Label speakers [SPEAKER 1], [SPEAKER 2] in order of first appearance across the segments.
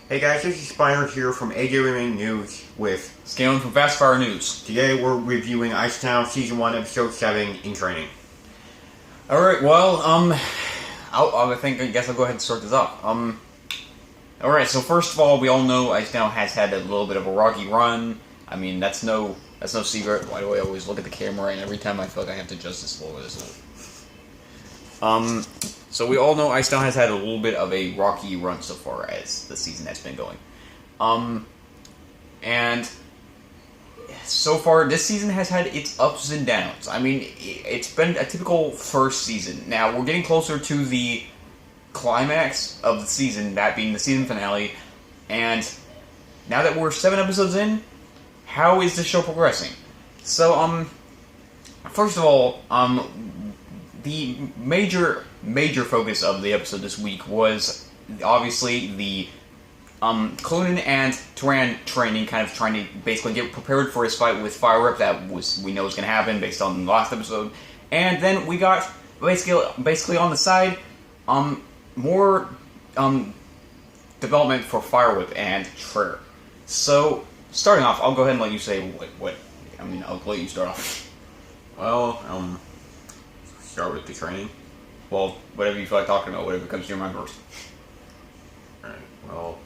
[SPEAKER 1] Hey guys, this is Spiner here from AWMN News with
[SPEAKER 2] Scaling from Fast Fire News.
[SPEAKER 1] Today we're reviewing Icetown Season 1, Episode 7, In Training.
[SPEAKER 2] Alright, well, I guess I'll go ahead and start this off. Alright, so first of all, we all know Icetown has had a little bit of a rocky run. I mean, that's no secret. Why do I always look at the camera and every time I feel like I have to adjust this lower this little? So we all know Icetown has had a little bit of a rocky run so far as the season has been going. And so far, this season has had its ups and downs. I mean, it's been a typical first season. Now, we're getting closer to the climax of the season, that being the season finale. And now that we're 7 episodes in, how is the show progressing? So, first of all, the major focus of the episode this week was obviously the Clunan and Turan training, kind of trying to basically get prepared for his fight with Fire Whip. We know was going to happen based on the last episode. And then we got basically on the side more development for Fire Whip and Trare. So starting off, I'll go ahead and let you say what. I mean, I'll let you start off.
[SPEAKER 1] Well, start with the training.
[SPEAKER 2] Well, whatever you feel like talking about, whatever comes to your mind first.
[SPEAKER 1] Alright, well,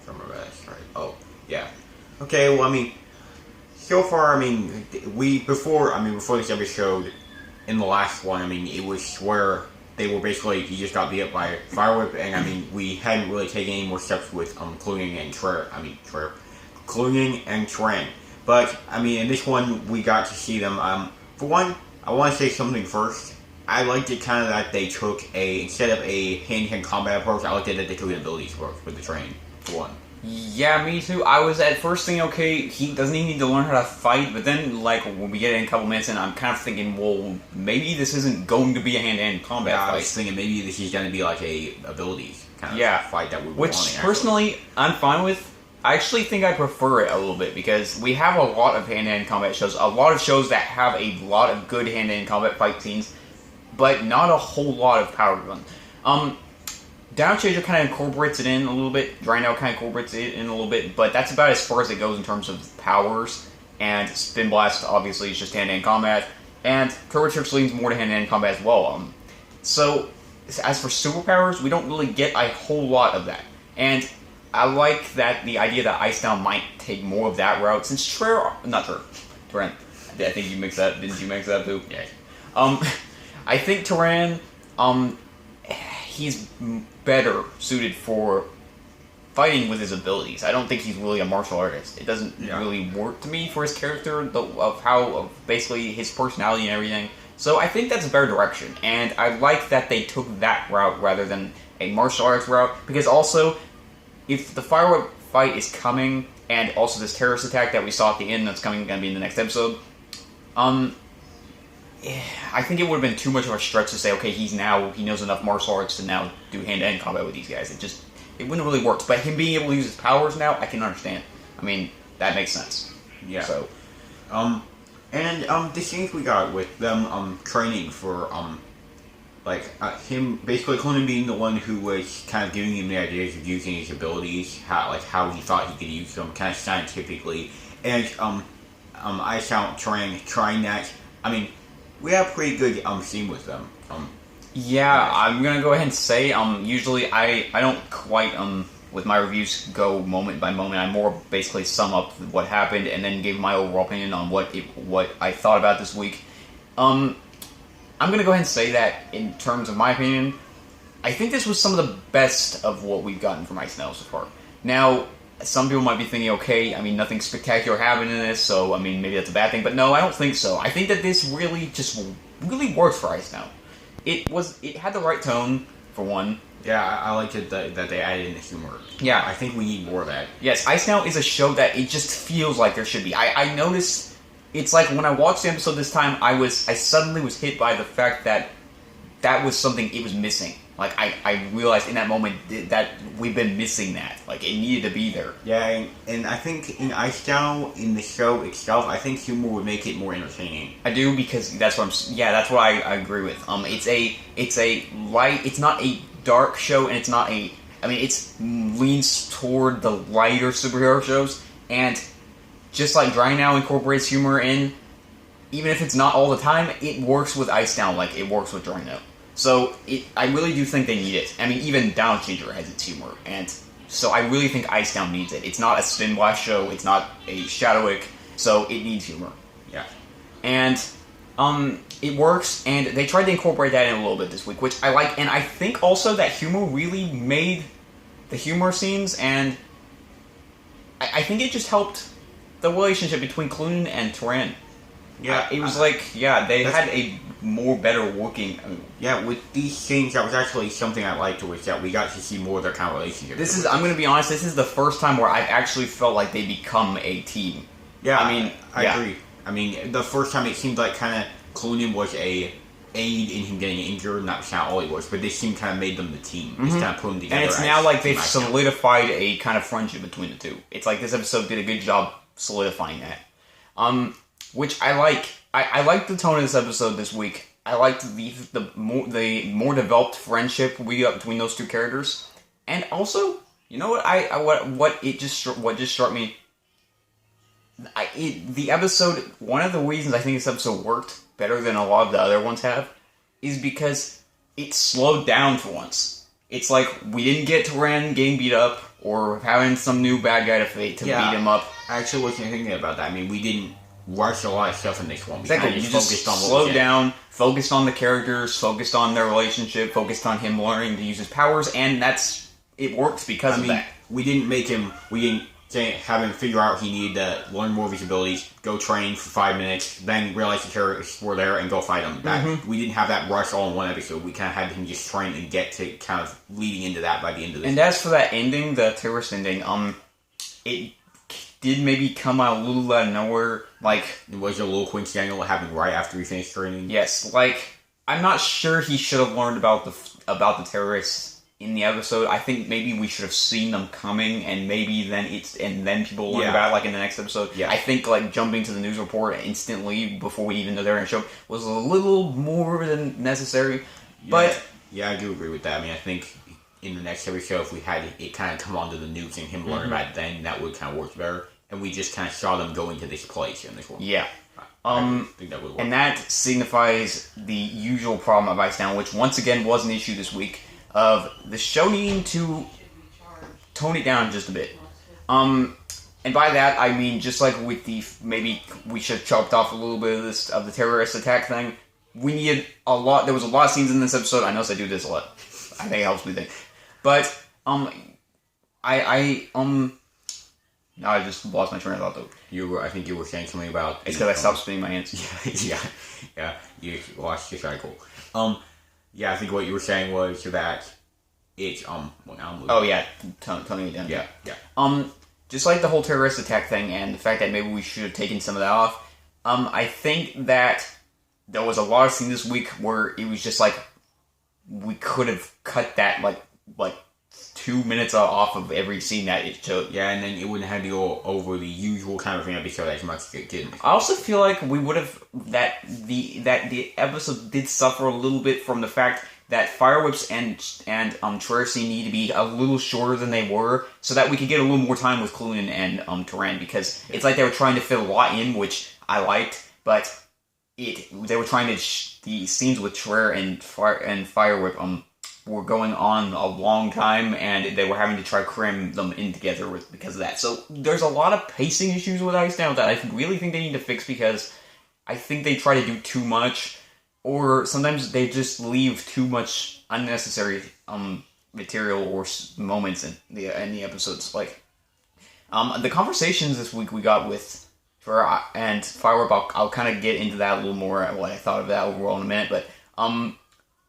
[SPEAKER 1] from my best, right? Oh, yeah. Okay, well, I mean, so far, I mean, before this episode, in the last one, I mean, it was where they were basically, he just got beat up by Fire Whip, and I mean, we hadn't really taken any more steps with, Cluning and Cluning and Turan. But, I mean, in this one, we got to see them, for one, I want to say something first. I liked it kind of that they took instead of a hand-to-hand combat approach, I liked it that they took an abilities approach with the training, for one.
[SPEAKER 2] Yeah, me too. I was at first thinking, okay, he doesn't even need to learn how to fight, but then, like, when we get in a couple minutes in, I'm kind of thinking, well, maybe this isn't going to be a hand-to-hand combat fight.
[SPEAKER 1] I was thinking maybe this is going to be like a abilities kind of fight that we were wanting.
[SPEAKER 2] Which, personally, I'm fine with. I actually think I prefer it a little bit, because we have a lot of hand-to-hand combat shows, a lot of shows that have a lot of good hand-to-hand combat fight scenes, but not a whole lot of power run. Down Chaser kind of incorporates it in a little bit, Drino kind of incorporates it in a little bit, but that's about as far as it goes in terms of powers, and Spin Blast obviously is just hand-to-hand combat, and Turbo Trick leans more to hand-to-hand combat as well. So, as for superpowers, we don't really get a whole lot of that, and I like that the idea that Icetown might take more of that route, since Turan, I think you mixed that, didn't you mix that too?
[SPEAKER 1] Yeah.
[SPEAKER 2] I think Turan, he's better suited for fighting with his abilities. I don't think he's really a martial artist. It doesn't really work to me for his character, of basically his personality and everything. So I think that's a better direction, and I like that they took that route rather than a martial arts route, because also, if the Fire Whip fight is coming, and also this terrorist attack that we saw at the end that's going to be in the next episode, I think it would have been too much of a stretch to say, okay, he knows enough martial arts to now do hand-to-hand combat with these guys. It wouldn't really work. But him being able to use his powers now, I can understand. I mean, that makes sense.
[SPEAKER 1] Yeah.
[SPEAKER 2] So,
[SPEAKER 1] the scenes we got with them, training for, him, basically Conan being the one who was kind of giving him the ideas of using his abilities, how he thought he could use them, kind of scientifically, and, Icetown trying that. I mean, we have a pretty good, scene with them,
[SPEAKER 2] yeah, I'm gonna go ahead and say, usually I don't quite, with my reviews go moment by moment. I more basically sum up what happened and then give my overall opinion on what I thought about this week. I'm going to go ahead and say that, in terms of my opinion, I think this was some of the best of what we've gotten from Icetown so far. Now, some people might be thinking, okay, I mean, nothing spectacular happened in this, so, I mean, maybe that's a bad thing, but no, I don't think so. I think that this really worked for Icetown. It had the right tone, for one.
[SPEAKER 1] Yeah, I liked it that they added in the humor.
[SPEAKER 2] Yeah.
[SPEAKER 1] I think we need more of that.
[SPEAKER 2] Yes, Icetown is a show that it just feels like there should be. I noticed. It's like when I watched the episode this time, I suddenly was hit by the fact that was something it was missing. Like, I realized in that moment that we've been missing that. Like, it needed to be there.
[SPEAKER 1] Yeah, and I think in Icetown, in the show itself, I think humor would make it more entertaining.
[SPEAKER 2] I do, because that's what I agree with. It's not a dark show, and it's not a I mean, it leans toward the lighter superhero shows, and just like Dry Now incorporates humor in, even if it's not all the time, it works with Ice Down like it works with Dry Now. So I really do think they need it. I mean, even Down Changer has its humor, and so I really think Ice Down needs it. It's not a Spin Blast show, it's not a Shadowwick, so it needs humor.
[SPEAKER 1] Yeah.
[SPEAKER 2] And it works, and they tried to incorporate that in a little bit this week, which I like, and I think also that humor really made the humor scenes, and I think it just helped the relationship between Clune and Turan.
[SPEAKER 1] Yeah.
[SPEAKER 2] It was they had a more better working...
[SPEAKER 1] yeah, with these scenes, that was actually something I liked, was that we got to see more of their kind of relationship.
[SPEAKER 2] I'm going to be honest, this is the first time where I've actually felt like they become a team.
[SPEAKER 1] Yeah, I agree. I mean, the first time it seemed like kind of Clune was a aid in him getting injured, and that's not all he was, but this scene kind of made them the team. It's kind of put them together.
[SPEAKER 2] And it's now like they've solidified a kind of friendship between the two. It's like this episode did a good job solidifying that. Which I like. I like the tone of this episode this week. I liked the more developed friendship we got between those two characters. And also, you know what just struck me? The episode, one of the reasons I think this episode worked better than a lot of the other ones have, is because it slowed down for once. It's like, we didn't get Turan getting beat up, or having some new bad guy to beat him up.
[SPEAKER 1] I actually wasn't thinking about that. I mean, we didn't rush a lot of stuff in this one.
[SPEAKER 2] Exactly, you just slowed down, focused on the characters, focused on their relationship, focused on him learning to use his powers, and it works because of that.
[SPEAKER 1] We didn't have him figure out he needed to learn more of his abilities, go train for 5 minutes, then realize the terrorists were there and go fight them. We didn't have that rush all in one episode. We kind of had him just train and get to kind of leading into that by the end of this.
[SPEAKER 2] And as for that ending, the terrorist ending, it did maybe come out a little out of nowhere. Like,
[SPEAKER 1] it was a little coincidental what happened right after he finished training.
[SPEAKER 2] Yes, like, I'm not sure he should have learned about the terrorists in the episode. I think maybe we should have seen them coming, and maybe then people learn about it, like in the next episode.
[SPEAKER 1] Yeah.
[SPEAKER 2] I think like jumping to the news report instantly before we even know they're in the show was a little more than necessary.
[SPEAKER 1] Yeah.
[SPEAKER 2] But
[SPEAKER 1] yeah, I do agree with that. I mean, I think in the next episode, show, if we had it kind of come onto the news and him learn about it, then that would kind of work better. And we just kind of saw them go into this place in this one.
[SPEAKER 2] Yeah.
[SPEAKER 1] I think that would work.
[SPEAKER 2] And that signifies the usual problem of Ice Down, which once again was an issue this week, of the show needing to tone it down just a bit. And by that, I mean, just like with maybe we should have chopped off a little bit of the terrorist attack thing, we needed a lot, there was a lot of scenes in this episode. I notice I do this a lot. I think it helps me think. But, now I just lost my train of thought, though.
[SPEAKER 1] I think you were saying something about...
[SPEAKER 2] It's because I stopped spinning my hands.
[SPEAKER 1] yeah, you lost your cycle. Yeah, I think what you were saying was that it's,
[SPEAKER 2] oh, yeah, toning it down.
[SPEAKER 1] Yeah.
[SPEAKER 2] Just like the whole terrorist attack thing, and the fact that maybe we should have taken some of that off, I think that there was a lot of scenes this week where it was just like, we could have cut that, like 2 minutes off of every scene that it showed.
[SPEAKER 1] Yeah, and then it wouldn't have to go over the usual kind of thing episode as much as it did.
[SPEAKER 2] I also feel like we would have that the episode did suffer a little bit from the fact that Firewhips and Tracy need to be a little shorter than they were, so that we could get a little more time with Clune and Turan, because it's like they were trying to fit a lot in, which I liked, but they were trying to the scenes with Trer and Firewhip were going on a long time, and they were having to try to cram them in together because of that. So there's a lot of pacing issues with Ice Down that I really think they need to fix, because I think they try to do too much, or sometimes they just leave too much unnecessary material or moments in the episodes. Like the conversations this week we got with Trer and Firewhip, I'll kind of get into that a little more, what I thought of that overall in a minute, but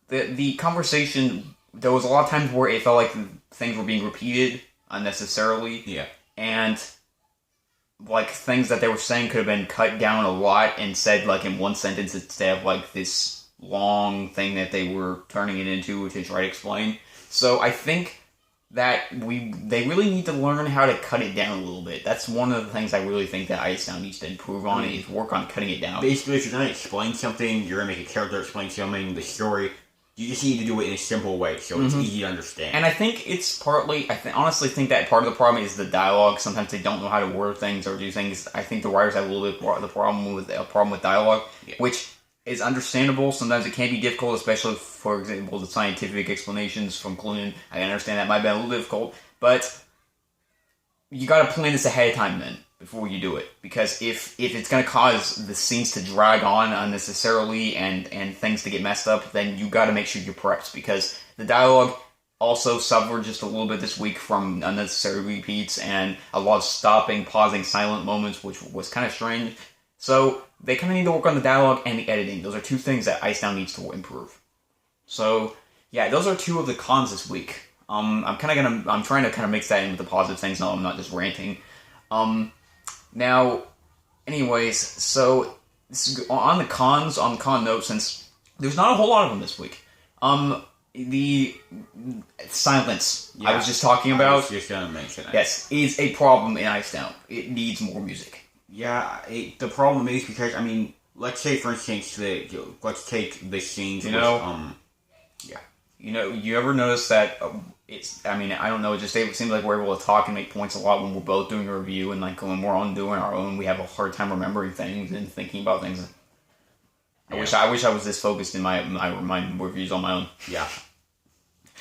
[SPEAKER 2] the conversation, there was a lot of times where it felt like things were being repeated unnecessarily.
[SPEAKER 1] Yeah.
[SPEAKER 2] And, like, things that they were saying could have been cut down a lot and said, like, in one sentence instead of, like, this long thing that they were turning it into to try to explain. So I think that they really need to learn how to cut it down a little bit. That's one of the things I really think that Ice Down needs to improve on, is work on cutting it down.
[SPEAKER 1] Basically, if you're going to explain something, you're going to make a character explain something, the story, You just need to do it in a simple way, so it's easy to understand.
[SPEAKER 2] And I think it's partly, honestly think that part of the problem is the dialogue. Sometimes they don't know how to word things or do things. I think the writers have a little bit the problem with dialogue, which is understandable. Sometimes it can be difficult, especially, for example, the scientific explanations from Clunan. I understand that might be a little difficult, but you got to plan this ahead of time then, before you do it. Because if it's going to cause the scenes to drag on unnecessarily and things to get messed up, then you got to make sure you're prepped. Because the dialogue also suffered just a little bit this week from unnecessary repeats and a lot of stopping, pausing, silent moments, which was kind of strange. So they kind of need to work on the dialogue and the editing. Those are two things that Ice Down needs to improve. So yeah, those are two of the cons this week. I'm trying to kind of mix that in with the positive things. No, I'm not just ranting. Now, anyways, so on the con note, since there's not a whole lot of them this week. The silence I was just talking about.
[SPEAKER 1] I was just gonna mention that.
[SPEAKER 2] Yes, is a problem in Ice Down. It needs more music.
[SPEAKER 1] Yeah, the problem is because, I mean, let's say, for instance, let's take the scenes with, yeah.
[SPEAKER 2] You know, you ever notice that I don't know, it seems like we're able to talk and make points a lot when we're both doing a review, and like when we're on doing our own, we have a hard time remembering things and thinking about things. I wish I was this focused in my reviews on my own.
[SPEAKER 1] Yeah.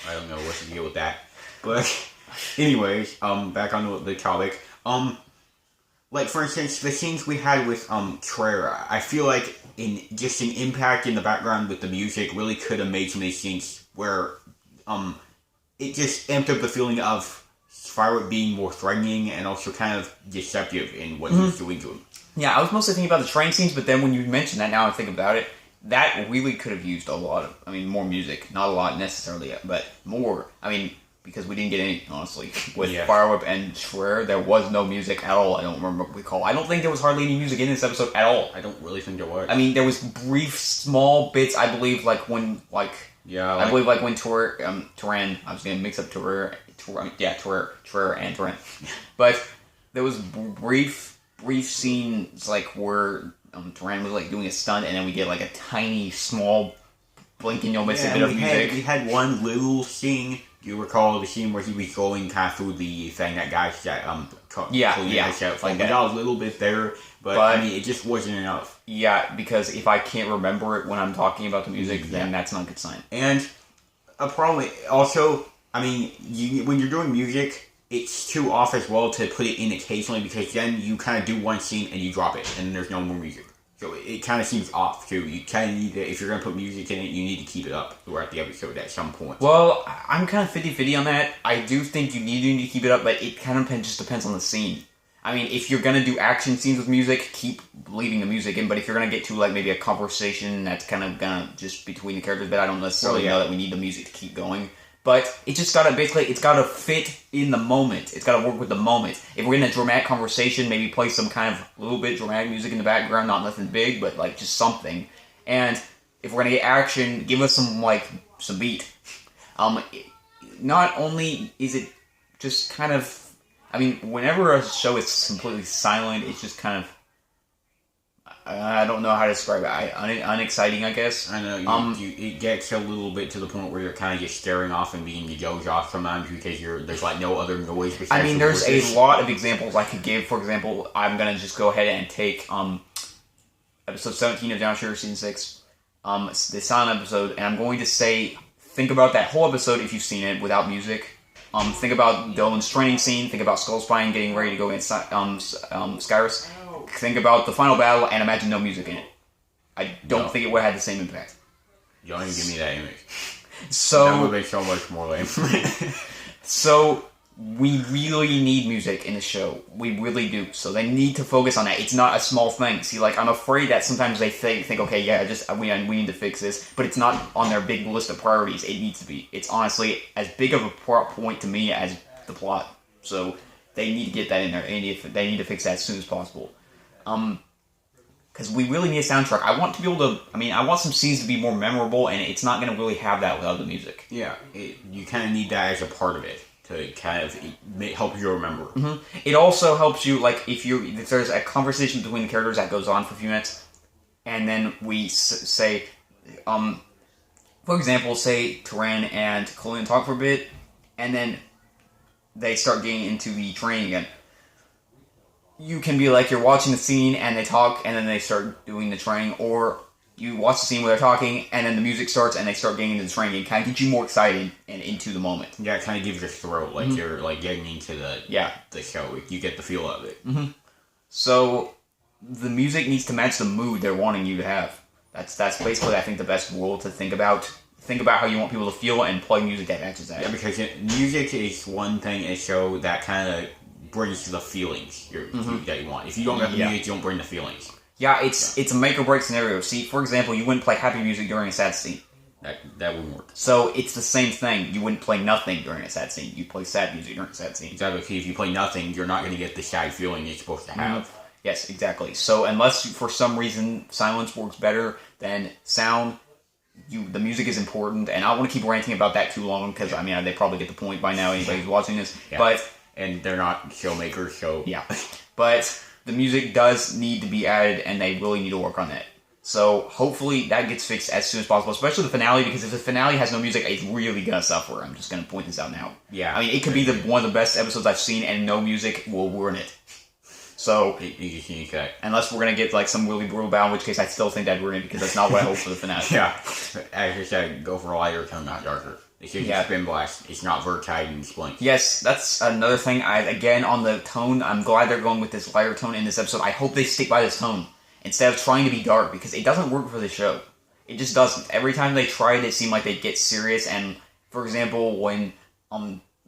[SPEAKER 1] I don't know what to deal with that. But anyways, back on the topic. Like, for instance, the scenes we had with Trera, I feel like an impact in the background with the music really could have made some of these scenes where it just amped up the feeling of Firework being more threatening and also kind of deceptive in what he was doing to him.
[SPEAKER 2] Yeah, I was mostly thinking about the train scenes, but then when you mention that, now I think about it, that really could have used more music. Not a lot necessarily, but more. I mean, because we didn't get any, honestly. With Firewhip and Schwer, there was no music at all. I don't recall. I don't think there was hardly any music in this episode at all.
[SPEAKER 1] I don't really think there was.
[SPEAKER 2] I mean, there was brief, small bits, I believe, like when Turan, I was going to mix up Turan and Turan. But there was brief scenes, like, where Turan was, like, doing a stunt, and then we get, like, a tiny, small, blink and you'll miss a bit of music.
[SPEAKER 1] We had one little scene. You recall the scene where he was going kind of through the thing that guy said, we got a little bit there, but I mean, it just wasn't enough.
[SPEAKER 2] Yeah, because if I can't remember it when I'm talking about the music, then that's not a good sign.
[SPEAKER 1] And a problem, also, I mean, when you're doing music, it's too off as well to put it in occasionally, because then you kind of do one scene and you drop it, and there's no more music. So it kind of seems off, too. You kind of need to, if you're going to put music in it, you need to keep it up throughout the episode at some point.
[SPEAKER 2] Well, I'm kind of 50-50 on that. I do think you need to keep it up, but it kind of just depends on the scene. I mean, if you're going to do action scenes with music, keep leaving the music in, but if you're going to get to, like, maybe a conversation that's kind of going to just between the characters, but I don't necessarily know that we need the music to keep going. But it just gotta, it's gotta fit in the moment. It's gotta work with the moment. If we're in a dramatic conversation, maybe play some kind of little bit dramatic music in the background, not nothing big, but like just something. And if we're gonna get action, give us some beat. Not only is it just kind of, I mean, whenever a show is completely silent, it's just kind of, I don't know how to describe it. Unexciting, I guess.
[SPEAKER 1] I know. It gets a little bit to the point where you're kind of just staring off and being the doze off sometimes because there's like no other noise.
[SPEAKER 2] I mean, there's a lot of examples I could give. For example, I'm gonna just go ahead and take episode 17 of Down Sugar Season 6, the silent episode, and I'm going to say, think about that whole episode if you've seen it without music. Think about Dylan's training scene. Think about Skullspine getting ready to go inside Skyrus. Think about the final battle and imagine no music in it. I don't think it would have had the same impact.
[SPEAKER 1] You don't even give me that image.
[SPEAKER 2] So
[SPEAKER 1] that would make so much more lame.
[SPEAKER 2] So we really need music in the show. We really do. So they need to focus on that. It's not a small thing. See, like, I'm afraid that sometimes they think okay, yeah, we need to fix this, but it's not on their big list of priorities. It needs to be. It's honestly as big of a point to me as the plot. So they need to get that in there. They need to fix that as soon as possible. Because we really need a soundtrack. I want to be able to, I want some scenes to be more memorable, and it's not going to really have that without the music.
[SPEAKER 1] Yeah, you kind of need that as a part of it to kind of help you remember.
[SPEAKER 2] Mm-hmm. It also helps you, like, if there's a conversation between the characters that goes on for a few minutes, and then we say, for example, say Turan and Colin talk for a bit, and then they start getting into the training again. You can be like, you're watching the scene, and they talk, and then they start doing the training, or you watch the scene where they're talking, and then the music starts, and they start getting into the training, and kind of get you more excited and into the moment.
[SPEAKER 1] Yeah, it kind of gives you a thrill, like you're like getting into the show. You get the feel of it.
[SPEAKER 2] Mm-hmm. So the music needs to match the mood they're wanting you to have. That's basically, I think, the best rule to think about. Think about how you want people to feel and play music that matches that.
[SPEAKER 1] Yeah, because music is one thing in a show that kind of brings the feelings that you want. If you don't have the music, you don't bring the feelings.
[SPEAKER 2] Yeah, it's a make or break scenario. See, for example, you wouldn't play happy music during a sad scene.
[SPEAKER 1] That wouldn't work.
[SPEAKER 2] So it's the same thing. You wouldn't play nothing during a sad scene. You play sad music during a sad scene.
[SPEAKER 1] Exactly. If you play nothing, you're not going to get the sad feeling you're supposed to have.
[SPEAKER 2] Yes, exactly. So unless for some reason silence works better than sound, the music is important. And I don't want to keep ranting about that too long because I mean they probably get the point by now. Anybody who's watching this,
[SPEAKER 1] and they're not showmakers, so
[SPEAKER 2] but the music does need to be added, and they really need to work on that. So hopefully that gets fixed as soon as possible, especially the finale, because if the finale has no music, it's really gonna suffer. I'm just gonna point this out now.
[SPEAKER 1] Yeah,
[SPEAKER 2] I mean it could be one of the best episodes I've seen, and no music will ruin it. So unless we're gonna get like some really brutal battle, in which case I still think that'd ruin it because that's not what I hope for the finale.
[SPEAKER 1] Yeah, as I said, go for a lighter tone, not darker. It's just spin blast. It's not Vertide and Splink.
[SPEAKER 2] Yes, that's another thing. Again, on the tone, I'm glad they're going with this lighter tone in this episode. I hope they stick by this tone instead of trying to be dark, because it doesn't work for the show. It just doesn't. Every time they tried, it seemed like they'd get serious. And for example, when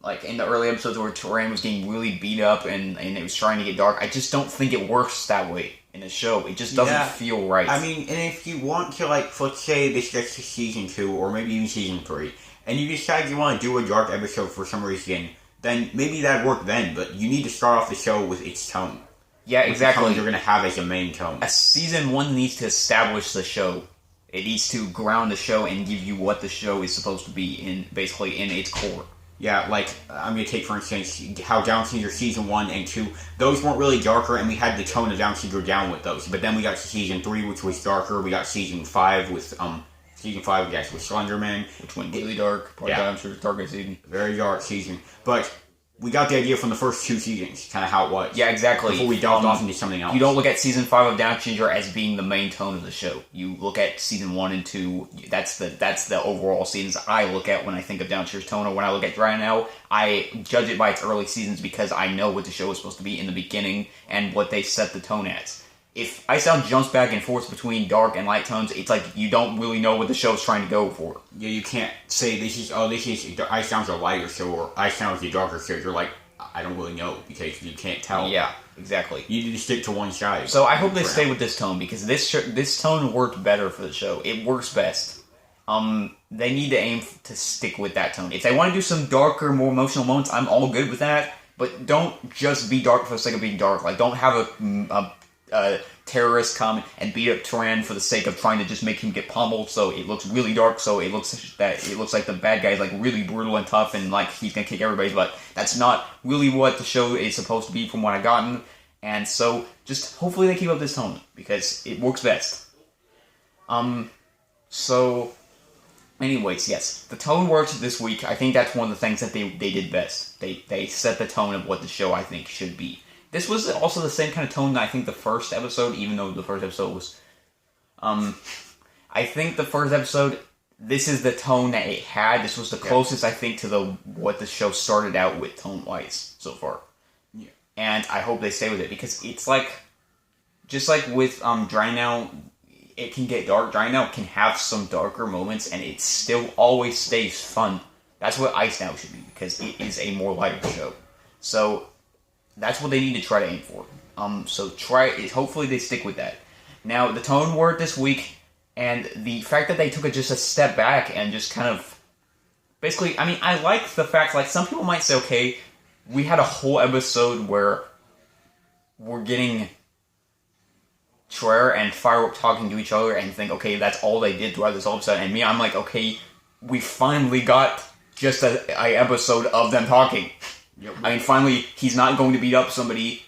[SPEAKER 2] like in the early episodes where Turan was getting really beat up and it was trying to get dark, I just don't think it works that way in the show. It just doesn't feel right.
[SPEAKER 1] I mean, and if you want to, like, let's say this gets to season 2 or maybe even season 3, and you decide you want to do a dark episode for some reason, then maybe that'd work then, but you need to start off the show with its tone.
[SPEAKER 2] Yeah, exactly.
[SPEAKER 1] The tone you're going to have as a main tone.
[SPEAKER 2] A season 1 needs to establish the show. It needs to ground the show and give you what the show is supposed to be basically in its core.
[SPEAKER 1] Yeah, like, I'm going to take, for instance, how Down Syndrome Season 1 and 2, those weren't really darker, and we had the tone of Down Syndrome down with those. But then we got to Season 3, which was darker. We got Season 5 with, with Slender Man.
[SPEAKER 2] Which went really dark. Probably I'm sure it's darkest season.
[SPEAKER 1] Very dark season. But we got the idea from the first 2 seasons, kind of how it was.
[SPEAKER 2] Yeah, exactly.
[SPEAKER 1] Before we delved off into something else.
[SPEAKER 2] You don't look at Season 5 of Down Syndrome as being the main tone of the show. You look at Season 1 and 2, that's the overall seasons I look at when I think of Down Syndra's tone, or when I look at Dry Now, I judge it by its early seasons because I know what the show is supposed to be in the beginning and what they set the tone at. If Ice Down jumps back and forth between dark and light tones, it's like you don't really know what the show's trying to go for.
[SPEAKER 1] Yeah, you can't say this is Ice Down's a lighter show or Ice Down's a darker show. You're like, I don't really know because you can't tell.
[SPEAKER 2] Yeah, exactly.
[SPEAKER 1] You need to stick to one side.
[SPEAKER 2] So I hope they stay with this tone because this tone worked better for the show. It works best. They need to aim to stick with that tone. If they want to do some darker, more emotional moments, I'm all good with that. But don't just be dark for the sake of being dark. Like, don't have a terrorist come and beat up Turan for the sake of trying to just make him get pummeled, so it looks really dark, so it looks like the bad guy is like really brutal and tough and like he's gonna kick everybody's butt. That's not really what the show is supposed to be from what I've gotten, and so just hopefully they keep up this tone because it works best. So anyways, yes, the tone worked this week. I think that's one of the things that they did best. They set the tone of what the show I think should be. This was also the same kind of tone that I think the first episode, even though the first episode was... I think the first episode, this is the tone that it had. This was the closest, I think, to what the show started out with tone-wise so far. Yeah. And I hope they stay with it, because it's like... Just like with Dry Now, it can get dark. Dry Now can have some darker moments, and it still always stays fun. That's what Ice Now should be, because it is a more lighter show. So... that's what they need to try to aim for. So hopefully they stick with that. Now, the tone worked this week, and the fact that they took just a step back and just kind of... basically, I mean, I like the fact, like, some people might say, okay, we had a whole episode where we're getting Trare and Firework talking to each other and think, okay, that's all they did throughout this whole episode. And me, I'm like, okay, we finally got just a episode of them talking. Yep. I mean, finally, he's not going to beat up somebody,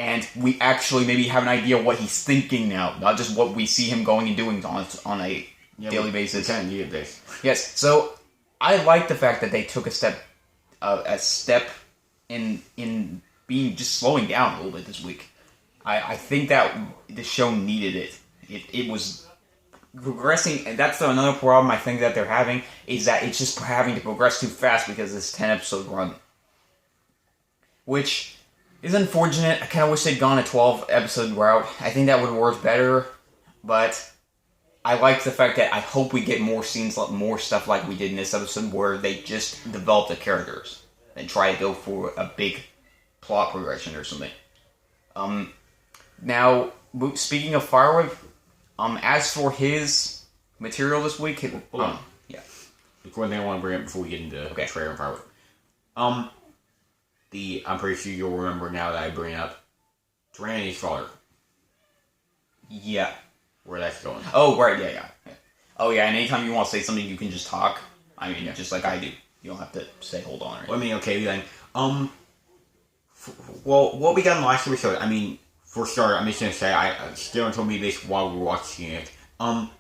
[SPEAKER 2] and we actually maybe have an idea what he's thinking now, not just what we see him going and doing on a daily basis.
[SPEAKER 1] We kind of needed this.
[SPEAKER 2] Yes, so I like the fact that they took a step in being just slowing down a little bit this week. I think that the show needed it. It was progressing, and that's another problem I think that they're having, is that it's just having to progress too fast because of this 10-episode run. Which is unfortunate. I kind of wish they'd gone a 12-episode route. I think that would work better, but I like the fact that I hope we get more scenes, more stuff like we did in this episode, where they just develop the characters and try to go for a big plot progression or something. Now, speaking of Firewhip, as for his material this week,
[SPEAKER 1] yeah. The one thing I want to bring up before we get into trailer and Firewhip. I'm pretty sure you'll remember now that I bring up Tyranny's father.
[SPEAKER 2] Yeah.
[SPEAKER 1] Where that's going.
[SPEAKER 2] Oh, right, yeah. Oh, yeah, and anytime you want to say something, you can just talk. I mean, just like I do. You don't have to say hold on or anything.
[SPEAKER 1] Well, I mean, okay, then. Well, what we got in the last episode, I mean, for starters, I'm just going to say, Sterling told me this while we were watching it. I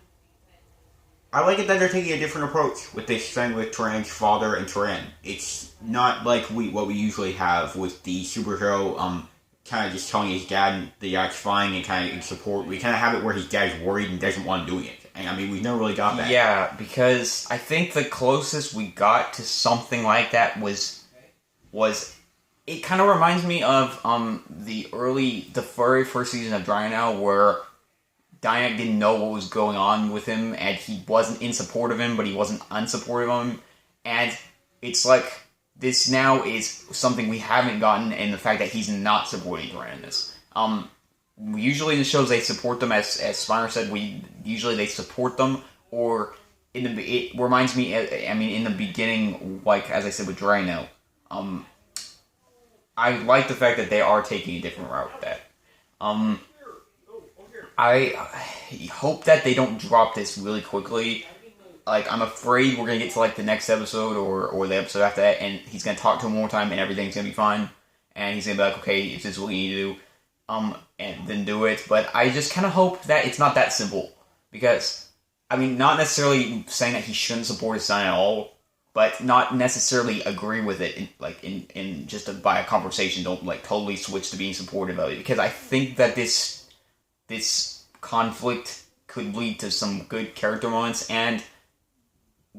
[SPEAKER 1] like it that they're taking a different approach with this thing with Tyran's father and Tyran. It's not like what we usually have with the superhero, kind of just telling his dad the dad's fine and kind of in support. We kind of have it where his dad's worried and doesn't want to do it. And I mean, we've never really got that.
[SPEAKER 2] Yeah, because I think the closest we got to something like that was it kind of reminds me of the very first season of Dino, where Diane didn't know what was going on with him, and he wasn't in support of him, but he wasn't unsupportive of him. And it's like, this now is something we haven't gotten, and the fact that he's not supporting Duran in this. Usually in the shows they support them, as Spiner said, usually they support them, or it reminds me, I mean, in the beginning, like, as I said with Drano, I like the fact that they are taking a different route with that. I hope that they don't drop this really quickly. Like, I'm afraid we're going to get to, like, the next episode or the episode after that, and he's going to talk to him one more time, and everything's going to be fine. And he's going to be like, okay, if this is what you need to do, and then do it. But I just kind of hope that it's not that simple. Because, I mean, not necessarily saying that he shouldn't support his son at all, but not necessarily agree with it, in just by a conversation. Don't, like, totally switch to being supportive of it. Because I think that this conflict could lead to some good character moments, and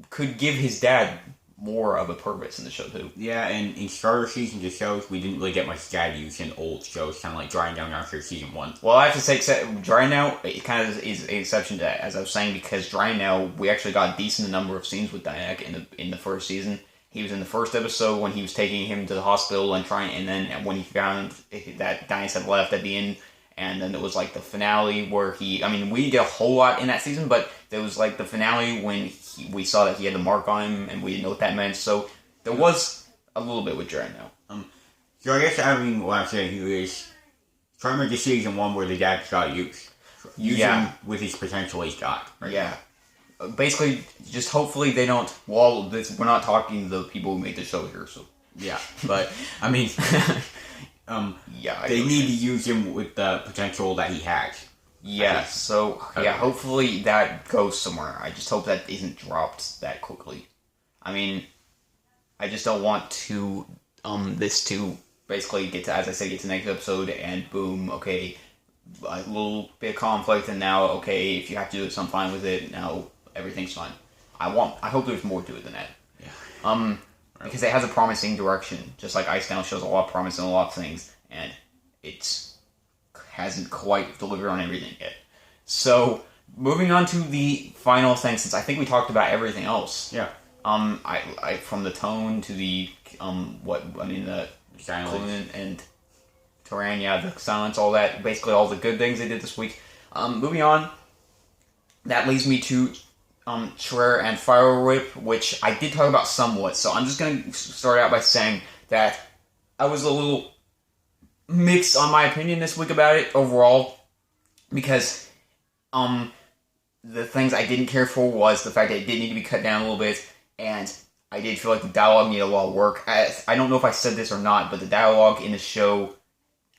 [SPEAKER 2] could give his dad more of a purpose in the show too.
[SPEAKER 1] Yeah, and in starter seasons of shows, we didn't really get much dad use in old shows, kind of like Drying Down after season 1.
[SPEAKER 2] Well, I have to say, Drying Now, it kind of is an exception to that, as I was saying, because Drying Now, we actually got a decent number of scenes with Diane in the first season. He was in the first episode when he was taking him to the hospital and then when he found that Diane had left at the end. And then it was like the finale where we didn't get a whole lot in that season, but there was like the finale when we saw that he had the mark on him, and we didn't know what that meant. So there was a little bit with Jaren now.
[SPEAKER 1] So I guess, what I'm saying here is, trying to make a season 1 where the dad got used. Use him with his potential he's got. Right?
[SPEAKER 2] Yeah. Basically, just hopefully they don't, we're not talking to the people who made the show here, so.
[SPEAKER 1] Yeah, but, I mean... they need to use him with the potential that he has.
[SPEAKER 2] Yeah, so, hopefully that goes somewhere. I just hope that isn't dropped that quickly. I mean, I just don't want to, this to basically get to, as I said, get to the next episode, and boom, okay, a little bit of conflict, and now, okay, if you have to do it, so I'm fine with it, now everything's fine. I hope there's more to it than that. Yeah. Because it has a promising direction, just like Ice Down shows a lot of promise in a lot of things, and it hasn't quite delivered on everything yet. So, moving on to the final thing, since I think we talked about everything else.
[SPEAKER 1] Yeah.
[SPEAKER 2] I from the tone to the the
[SPEAKER 1] silence
[SPEAKER 2] and Tyran, the silence, all that, basically all the good things they did this week. Moving on, that leads me to Schreier and Firewhip, which I did talk about somewhat, so I'm just going to start out by saying that I was a little mixed on my opinion this week about it overall, because the things I didn't care for was the fact that it did need to be cut down a little bit, and I did feel like the dialogue needed a lot of work. I don't know if I said this or not, but the dialogue in the show,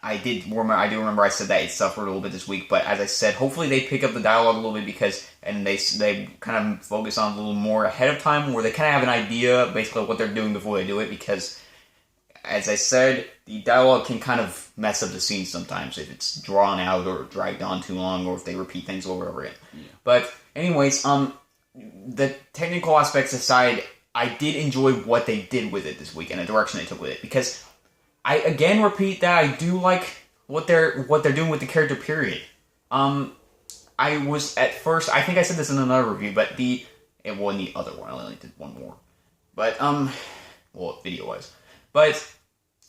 [SPEAKER 2] I do remember I said that it suffered a little bit this week, but as I said, hopefully they pick up the dialogue a little bit and they kind of focus on it a little more ahead of time, where they kind of have an idea basically of what they're doing before they do it, because as I said, the dialogue can kind of mess up the scene sometimes if it's drawn out or dragged on too long, or if they repeat things over and over again. Yeah. But anyways, the technical aspects aside, I did enjoy what they did with it this week and the direction they took with it, because I again repeat that I do like what they're doing with the character. Period. I was at first, I think I said this in another review, but it wasn't the other one. I only did one more, but video wise, but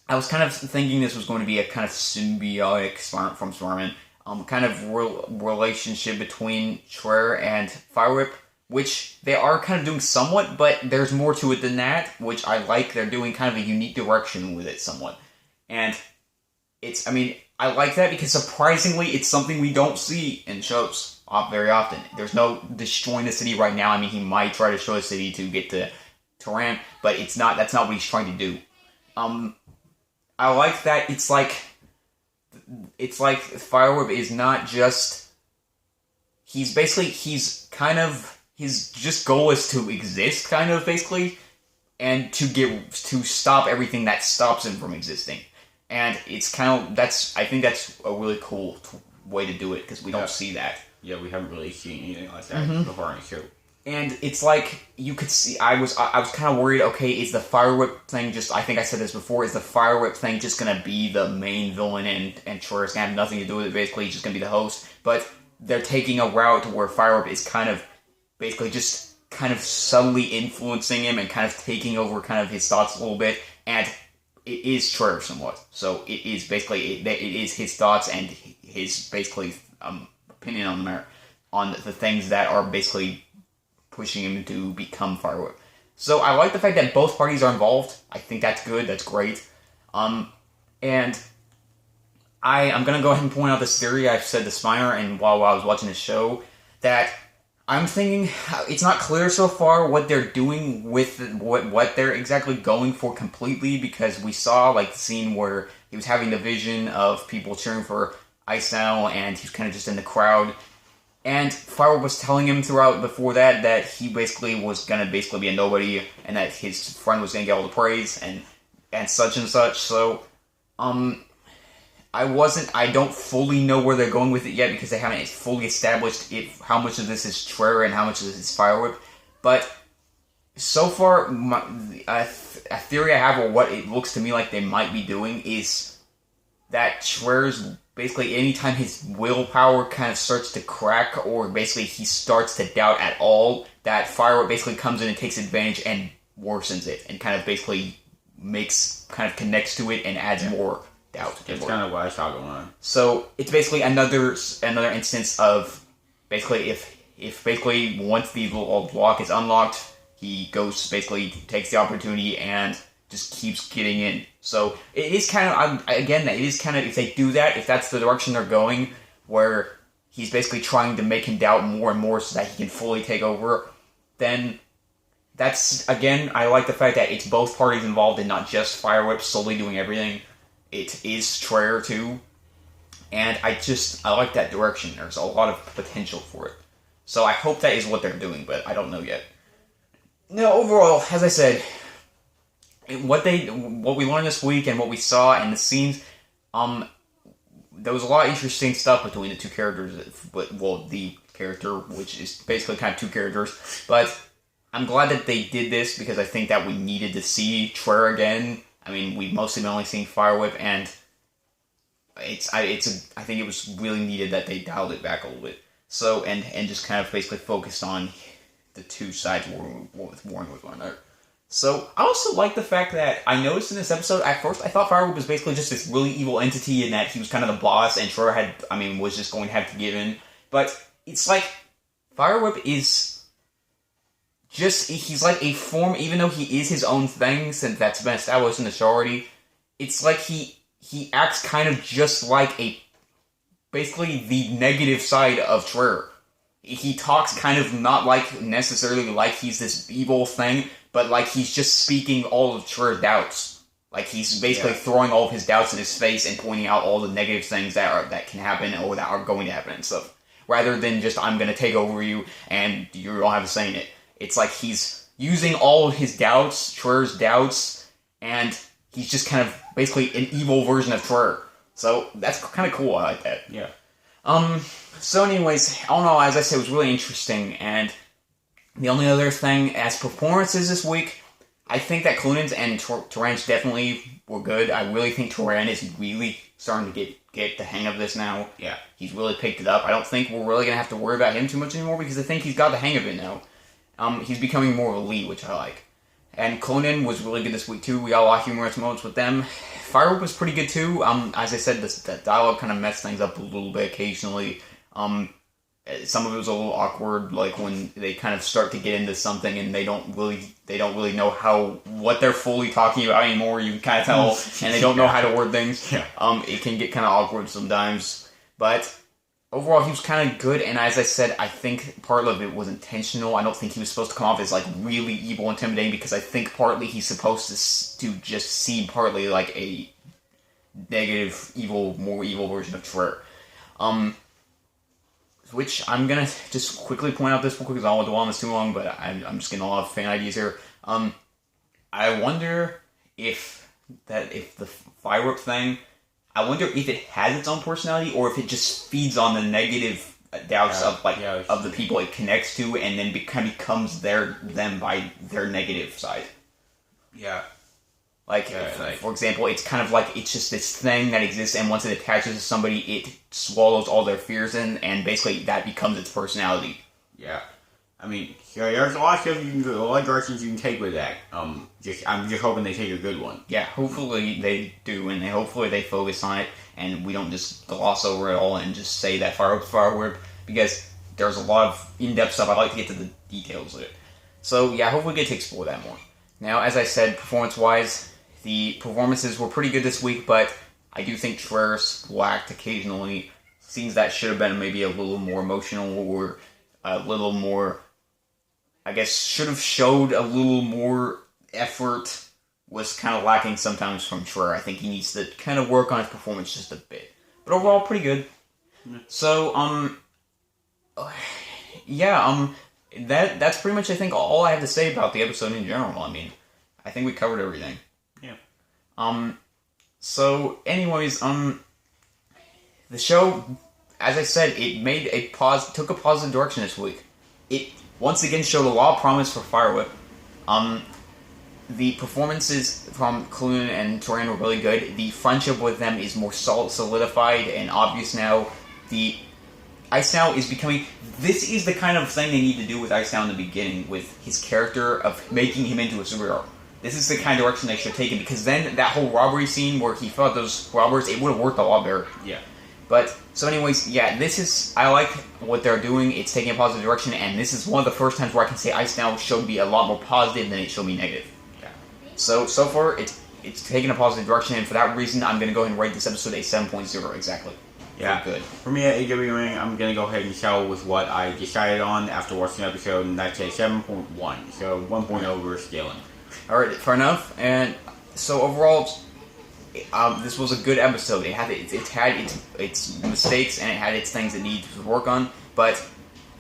[SPEAKER 2] I was kind of thinking this was going to be a kind of symbiotic from Spider-Man, kind of relationship between Schreier and Fire Whip, which they are kind of doing somewhat, but there's more to it than that, which I like. They're doing kind of a unique direction with it somewhat. And I like that because surprisingly, it's something we don't see in shows very often. There's no destroying the city right now. I mean, he might try to destroy the city to get to Tehran, but that's not what he's trying to do. I like that it's like Firewhip is not just, his just goal is to exist, kind of, basically, and to stop everything that stops him from existing. And it's I think that's a really cool way to do it, because we don't see that.
[SPEAKER 1] Yeah, we haven't really seen anything like that before in the show.
[SPEAKER 2] And it's like, you could see, I was kind of worried, okay, is the Fire Whip thing just, I think I said this before, is the Fire Whip thing just going to be the main villain and Schreier's going to have nothing to do with it, basically, he's just going to be the host? But they're taking a route where Fire Whip is kind of, basically just kind of subtly influencing him and kind of taking over kind of his thoughts a little bit, and it is Schreier somewhat. So it is basically, it is his thoughts and his, basically, opinion on the things that are basically pushing him to become Fire Whip. So I like the fact that both parties are involved. I think that's good. That's great. And I'm going to go ahead and point out this theory I've said to Spiner and while I was watching the show, that I'm thinking it's not clear so far what they're doing with what they're exactly going for completely, because we saw like the scene where he was having the vision of people cheering for Ice Now and he's kind of just in the crowd. And Firewhip was telling him throughout before that he basically was going to basically be a nobody and that his friend was going to get all the praise and such and such. So, I don't fully know where they're going with it yet because they haven't fully established how much of this is Schreier and how much of this is Firewhip. But so far, a theory I have, or what it looks to me like they might be doing, is that Schreier's basically anytime his willpower kind of starts to crack, or basically he starts to doubt at all, that Firewhip basically comes in and takes advantage and worsens it, and kind of basically connects to it and adds more doubt.
[SPEAKER 1] It's kind of what I saw going on.
[SPEAKER 2] So it's basically another instance of basically if basically once the lock is unlocked, he takes the opportunity and just keeps getting in. So it is kind of, if they do that, if that's the direction they're going, where he's basically trying to make him doubt more and more so that he can fully take over, then that's, again, I like the fact that it's both parties involved and not just Firewhip solely doing everything. It is Schreier too, and I like that direction. There's a lot of potential for it. So I hope that is what they're doing, but I don't know yet. Now, overall, as I said, what we learned this week and what we saw in the scenes, there was a lot of interesting stuff between the two characters. The character, which is basically kind of two characters, but I'm glad that they did this because I think that we needed to see Schreier again. I mean, we've mostly been only seeing Firewhip, and I think it was really needed that they dialed it back a little bit. So, and just kind of basically focused on the two sides warring with one another. So, I also like the fact that I noticed in this episode, at first, I thought Firewhip was basically just this really evil entity and that he was kind of the boss, and Schreier was just going to have to give in. But it's like, Firewhip is he's like a form, even though he is his own thing, since that's been established in the show already, it's like he acts kind of just like basically the negative side of Schreier. He talks kind of not like necessarily like he's this evil thing, but like he's just speaking all of Schreier's doubts. Like, he's basically throwing all of his doubts in his face and pointing out all the negative things that can happen or that are going to happen and stuff. Rather than just, I'm going to take over you and you don't have a say in it. It's like he's using all of his doubts, Schwer's doubts, and he's just kind of basically an evil version of Schwer. So that's kind of cool. I like that.
[SPEAKER 1] Yeah.
[SPEAKER 2] So anyways, all in all, as I said, it was really interesting. And the only other thing, as performances this week, I think that Clunen's and Turan's definitely were good. I really think Turan is really starting to get the hang of this now.
[SPEAKER 1] Yeah.
[SPEAKER 2] He's really picked it up. I don't think we're really going to have to worry about him too much anymore because I think he's got the hang of it now. He's becoming more of a lead, which I like. And Clunen was really good this week too. We got a lot of humorous moments with them. Firework was pretty good too. As I said, that dialogue kind of messed things up a little bit occasionally. Some of it was a little awkward, like when they kind of start to get into something and they don't really know what they're fully talking about anymore. You can kind of tell, and they don't know how to word things.
[SPEAKER 1] Yeah.
[SPEAKER 2] It can get kind of awkward sometimes, but overall he was kind of good. And as I said, I think part of it was intentional. I don't think he was supposed to come off as like really evil, intimidating, because I think partly he's supposed to just seem partly like a negative, more evil version of Schwer. Which I'm gonna just quickly point out this real quick because I don't want to dwell on this too long, but I'm just getting a lot of fan ideas here. I wonder if the firework thing, I wonder if it has its own personality or if it just feeds on the negative doubts of the people it connects to, and then kind of becomes them by their negative side.
[SPEAKER 1] Yeah.
[SPEAKER 2] For example, it's kind of like it's just this thing that exists, and once it attaches to somebody, it swallows all their fears in, and basically that becomes its personality.
[SPEAKER 1] Yeah. I mean, there's a lot of directions you can take with that. I'm just hoping they take a good one.
[SPEAKER 2] Yeah, hopefully they do, and hopefully they focus on it, and we don't just gloss over it all and just say that firework, because there's a lot of in-depth stuff. I'd like to get to the details of it. So yeah, hopefully we get to explore that more. Now, as I said, performance-wise, the performances were pretty good this week, but I do think Schwer lacked occasionally scenes that should have been maybe a little more emotional or a little more, I guess, should have showed a little more effort, was kind of lacking sometimes from Schwer. I think he needs to kind of work on his performance just a bit. But overall, pretty good. So, that's pretty much, I think, all I have to say about the episode in general. I mean, I think we covered everything.
[SPEAKER 1] Yeah.
[SPEAKER 2] So, anyways, the show, as I said, it took a positive direction this week. It, once again, showed a lot of promise for Firewhip. The performances from Clune and Turan were really good. The friendship with them is more solidified and obvious now. The Ice Now is becoming... This is the kind of thing they need to do with Ice Now in the beginning, with his character of making him into a superhero. This is the kind of direction they should have taken, because then that whole robbery scene where he fought those robbers, it would have worked a lot better.
[SPEAKER 1] Yeah.
[SPEAKER 2] But, so anyways, yeah, I like what they're doing. It's taking a positive direction, and this is one of the first times where I can say Ice Now showed me a lot more positive than it showed me negative.
[SPEAKER 1] Yeah.
[SPEAKER 2] So far, it's taken a positive direction, and for that reason, I'm going to go ahead and rate this episode a 7.0 exactly.
[SPEAKER 1] Yeah.
[SPEAKER 2] Good.
[SPEAKER 1] For me at AWMN, I'm going to go ahead and settle with what I decided on after watching the episode, and that's a 7.1. So 1.0 we're scaling.
[SPEAKER 2] Alright, fair enough. And so overall, this was a good episode. It had its mistakes, and it had its things it needed to work on, but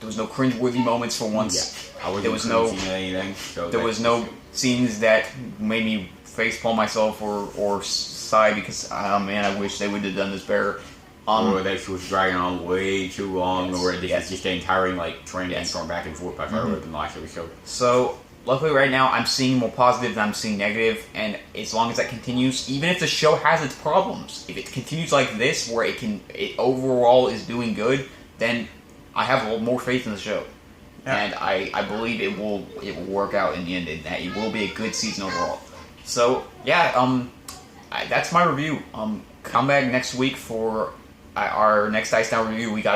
[SPEAKER 2] there was no cringeworthy moments for once.
[SPEAKER 1] Yeah.
[SPEAKER 2] There was no
[SPEAKER 1] anything. So
[SPEAKER 2] there was no scenes that made me facepalm myself or sigh because, oh man, I wish they would have done this better.
[SPEAKER 1] Or that she was dragging on way too long,
[SPEAKER 2] yes,
[SPEAKER 1] or this
[SPEAKER 2] yes.
[SPEAKER 1] is just getting tiring, like trying to
[SPEAKER 2] Yes.
[SPEAKER 1] thrown back and forth by Firewhip in the last episode.
[SPEAKER 2] So, luckily right now, I'm seeing more positive than I'm seeing negative, and as long as that continues, even if the show has its problems, if it continues like this, where it overall is doing good, then I have a little more faith in the show. Yeah. And I believe it will work out in the end, and that it will be a good season overall. So, yeah, that's my review. Come back next week for our next Ice Now review. We got